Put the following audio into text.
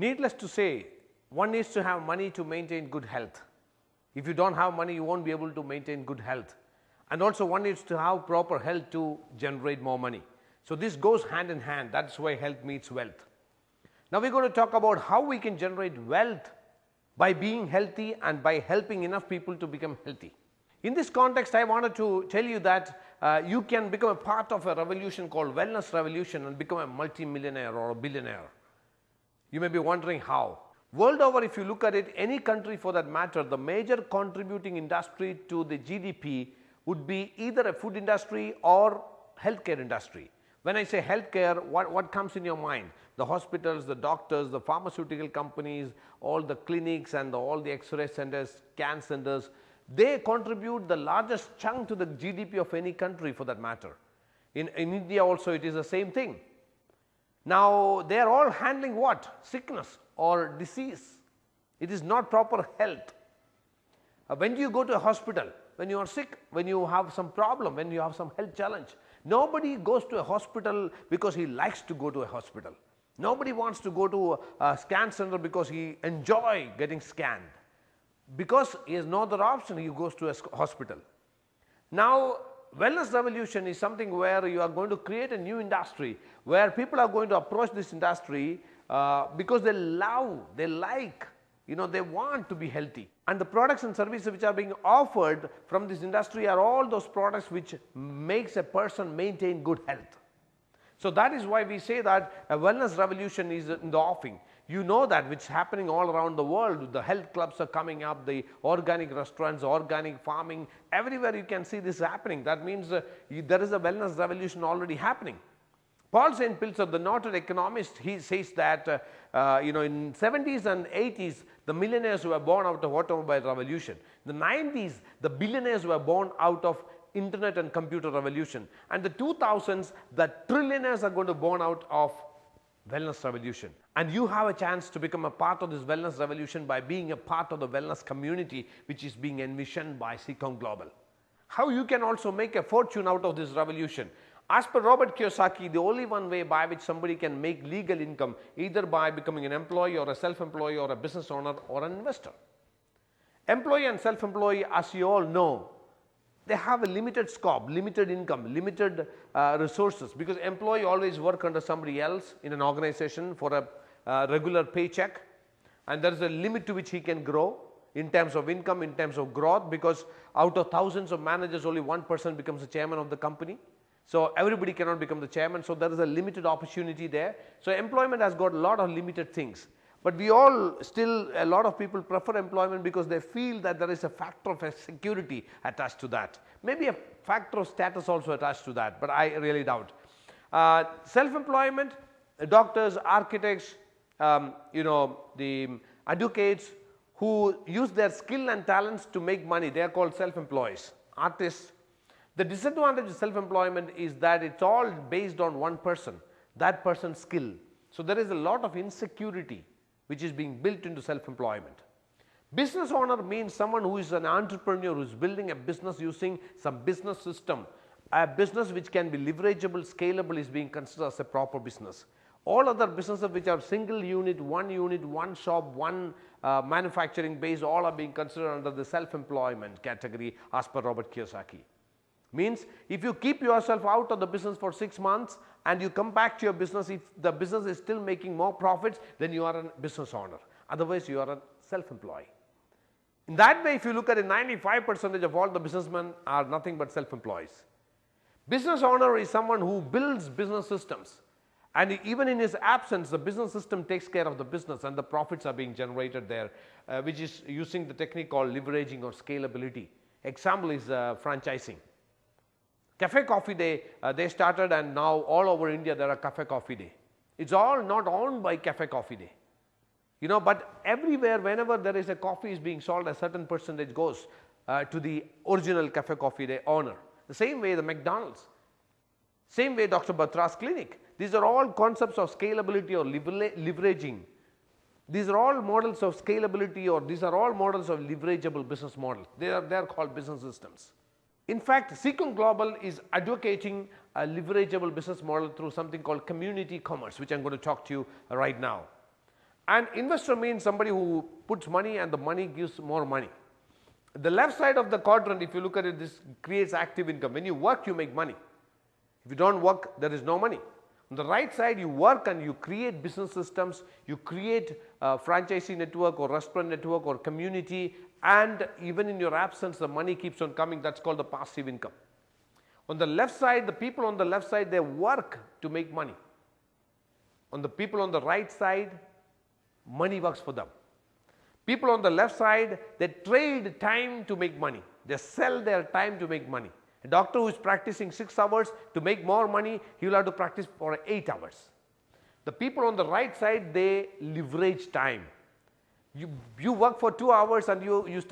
Needless to say, one needs to have money to maintain good health. If you don't have money, you won't be able to maintain good health. And also one needs to have proper health to generate more money. So this goes hand in hand. That's why health meets wealth. Now we're going to talk about how we can generate wealth by being healthy and by helping enough people to become healthy. In this context, I wanted to tell you that you can become a part of a revolution called wellness revolution and become a multi-millionaire or a billionaire. You may be wondering how. World over, if you look at it, any country for that matter, the major contributing industry to the GDP would be either a food industry or healthcare industry. When I say healthcare, what comes in your mind? The hospitals, the doctors, the pharmaceutical companies, all the clinics and all the X-ray centers, scan centers, they contribute the largest chunk to the GDP of any country for that matter. In India also it is the same thing. Now they are all handling what? Sickness or disease. It is not proper health. When do you go to a hospital? When you are sick, when you have some problem, when you have some health challenge. Nobody goes to a hospital because he likes to go to a hospital. Nobody wants to go to a scan center because he enjoys getting scanned. Because he has no other option, he goes to a hospital. Now, wellness revolution is something where you are going to create a new industry, where people are going to approach this industry because they love, they like, they want to be healthy. And the products and services which are being offered from this industry are all those products which makes a person maintain good health. So that is why we say that a wellness revolution is in the offing. You know that which is happening all around the world. The health clubs are coming up, the organic restaurants, organic farming, everywhere you can see this happening. That means there is a wellness revolution already happening. Paul St. Pilzer, the noted economist, he says that in 70s and 80s, the millionaires were born out of automobile revolution. In the 90s, the billionaires were born out of internet and computer revolution. And the 2000s, the trillionaires are going to born out of wellness revolution. And you have a chance to become a part of this wellness revolution by being a part of the wellness community which is being envisioned by Seacom Global. How you can also make a fortune out of this revolution? As per Robert Kiyosaki, the only one way by which somebody can make legal income, either by becoming an employee or a self-employed or a business owner or an investor. Employee and self-employed, as you all know, they have a limited scope, limited income, limited resources, because employee always work under somebody else in an organization for a regular paycheck, and there is a limit to which he can grow in terms of income, in terms of growth, because out of thousands of managers, only one person becomes the chairman of the company. So everybody cannot become the chairman, so there is a limited opportunity there. So employment has got a lot of limited things. But we all still, a lot of people prefer employment because they feel that there is a factor of security attached to that. Maybe a factor of status also attached to that, but I really doubt. Self-employment, doctors, architects, the advocates who use their skill and talents to make money, they are called self-employees. Artists. The disadvantage of self-employment is that it's all based on one person, that person's skill. So there is a lot of insecurity which is being built into self-employment. Business owner means someone who is an entrepreneur, who is building a business using some business system. A business which can be leverageable, scalable is being considered as a proper business. All other businesses which are single unit, one shop, one manufacturing base, all are being considered under the self-employment category as per Robert Kiyosaki. Means if you keep yourself out of the business for 6 months and you come back to your business, if the business is still making more profits, then you are a business owner. Otherwise, you are a self-employed. In that way, if you look at it, 95% of all the businessmen are nothing but self-employees. Business owner is someone who builds business systems. And even in his absence, the business system takes care of the business and the profits are being generated there, which is using the technique called leveraging or scalability. Example is franchising. Cafe Coffee Day, they started, and now all over India there are Cafe Coffee Day. It's all not owned by Cafe Coffee Day. But everywhere, whenever there is a coffee is being sold, a certain percentage goes to the original Cafe Coffee Day owner. The same way the McDonald's, same way Dr. Batra's clinic. These are all concepts of scalability or leveraging. These are all models of scalability, or these are all models of leverageable business models. They are called business systems. In fact, Seacom Global is advocating a leverageable business model through something called community commerce, which I'm going to talk to you right now. An investor means somebody who puts money and the money gives more money. The left side of the quadrant, if you look at it, this creates active income. When you work, you make money. If you don't work, there is no money. On the right side, you work and you create business systems, you create a franchisee network or restaurant network or community, and even in your absence, the money keeps on coming. That's called the passive income. On the left side, the people on the left side, they work to make money. On the people on the right side, money works for them. People on the left side, they trade time to make money. They sell their time to make money. A doctor who is practicing 6 hours to make more money, he will have to practice for 8 hours. The people on the right side, they leverage time. You work for 2 hours and you start